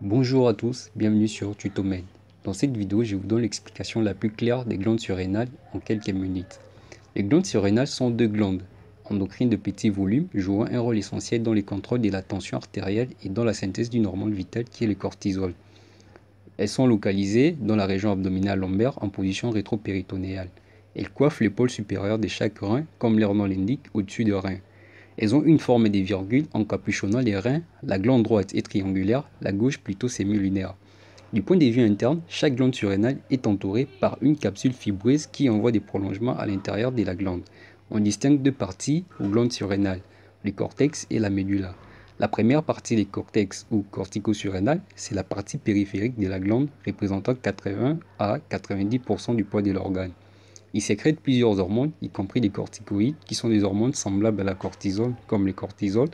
Bonjour à tous, bienvenue sur Tutomed. Dans cette vidéo, je vous donne l'explication la plus claire des glandes surrénales en quelques minutes. Les glandes surrénales sont deux glandes endocrines de petit volume jouant un rôle essentiel dans le contrôle de la tension artérielle et dans la synthèse d'une hormone vitale qui est le cortisol. Elles sont localisées dans la région abdominale lombaire en position rétropéritonéale. Elles coiffent l'épaule supérieure de chaque rein, comme leur nom l'indique, au-dessus des reins. Elles ont une forme de virgule encapuchonnant les reins, la glande droite est triangulaire, la gauche plutôt sémilunaire. Du point de vue interne, chaque glande surrénale est entourée par une capsule fibreuse qui envoie des prolongements à l'intérieur de la glande. On distingue deux parties aux glandes surrénales, le cortex et la médula. La première partie du cortex ou cortico-surrénal, c'est la partie périphérique de la glande représentant 80 à 90% du poids de l'organe. Il sécrète plusieurs hormones, y compris des corticoïdes, qui sont des hormones semblables à la cortisol, comme le cortisol,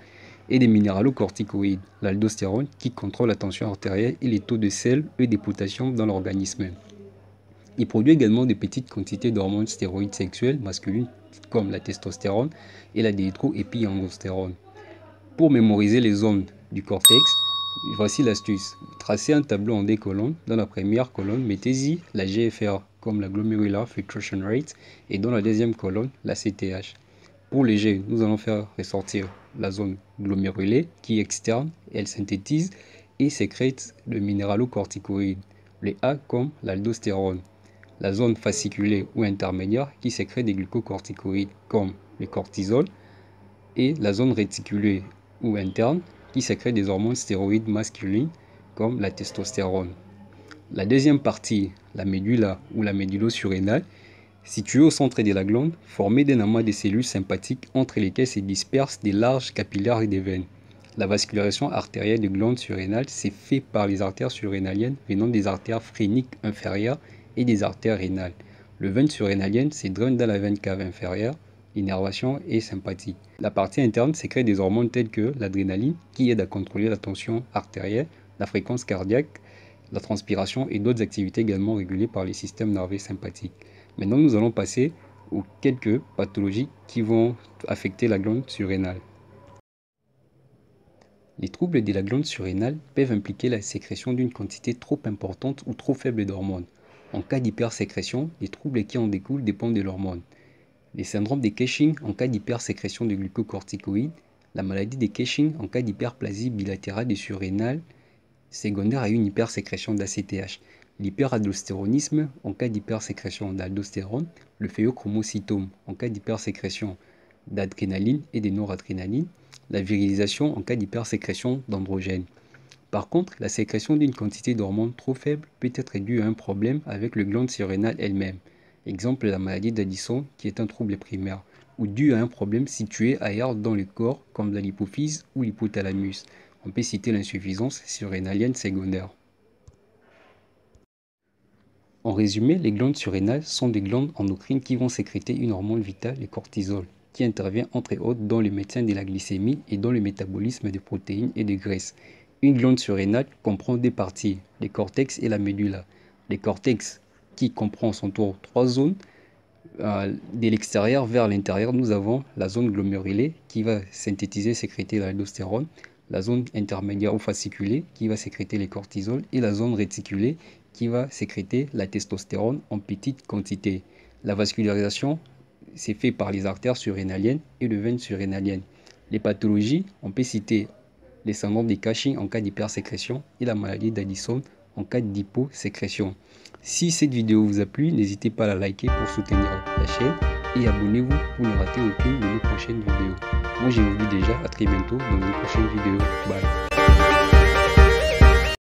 et des minéralocorticoïdes, l'aldostérone, qui contrôle la tension artérielle et les taux de sel et de potassium dans l'organisme. Il produit également de petites quantités d'hormones stéroïdes sexuelles masculines, comme la testostérone et la dihydroépiandrostérone. Pour mémoriser les zones du cortex, voici l'astuce. Tracez un tableau en deux colonnes. Dans la première colonne, mettez-y la GFR, comme la Glomerular Filtration Rate, et dans la deuxième colonne, la CTH. Pour les G, nous allons faire ressortir la zone glomérulée qui est externe, elle synthétise et sécrète le minéralocorticoïde, les A comme l'aldostérone. La zone fasciculée ou intermédiaire qui sécrète des glucocorticoïdes comme le cortisol, et la zone réticulée ou interne qui sécrète des hormones stéroïdes masculines comme la testostérone. La deuxième partie, la médula ou la médulo-surrénale, située au centre de la glande, formée d'un amas de cellules sympathiques entre lesquelles se dispersent des larges capillaires et des veines. La vascularisation artérielle de glande surrénale s'est faite par les artères surrénaliennes venant des artères phréniques inférieures et des artères rénales. Le veine surrénalienne se draine dans la veine cave inférieure. L'innervation est sympathique. La partie interne sécrète des hormones telles que l'adrénaline qui aide à contrôler la tension artérielle, la fréquence cardiaque, la transpiration et d'autres activités également régulées par les systèmes nerveux sympathiques. Maintenant, nous allons passer aux quelques pathologies qui vont affecter la glande surrénale. Les troubles de la glande surrénale peuvent impliquer la sécrétion d'une quantité trop importante ou trop faible d'hormones. En cas d'hypersécrétion, les troubles qui en découlent dépendent de l'hormone. Les syndromes de Cushing en cas d'hypersécrétion de glucocorticoïdes, la maladie de Cushing en cas d'hyperplasie bilatérale des surrénales secondaire à une hypersécrétion d'ACTH, l'hyperaldostéronisme en cas d'hypersécrétion d'aldostérone, le phéochromocytome en cas d'hypersécrétion d'adrénaline et de noradrénaline, la virilisation en cas d'hypersécrétion d'androgènes. Par contre, la sécrétion d'une quantité d'hormones trop faible peut être due à un problème avec le glande surrénale elle-même. Exemple, la maladie d'Addison qui est un trouble primaire, ou dû à un problème situé ailleurs dans le corps comme la l'hypophyse ou l'hypothalamus. On peut citer l'insuffisance surrénalienne secondaire. En résumé, les glandes surrénales sont des glandes endocrines qui vont sécréter une hormone vitale, le cortisol, qui intervient entre autres dans le maintien de la glycémie et dans le métabolisme de protéines et de graisses. Une glande surrénale comprend deux parties, le cortex et la médula. Le cortex qui comprend en son tour trois zones. De l'extérieur vers l'intérieur, nous avons la zone glomérulée qui va synthétiser, sécréter l'aldostérone, la zone intermédiaire ou fasciculée qui va sécréter les cortisols et la zone réticulée qui va sécréter la testostérone en petite quantité. La vascularisation c'est fait par les artères surrénaliennes et les veines surrénaliennes. Les pathologies, on peut citer les syndromes de Cushing en cas d'hypersécrétion et la maladie d'Addison en cas d'hyposécrétion. Si cette vidéo vous a plu, n'hésitez pas à la liker pour soutenir la chaîne et abonnez-vous pour ne rater aucune de nos prochaines vidéos. Moi je vous dis déjà à très bientôt dans une prochaine vidéo. Bye.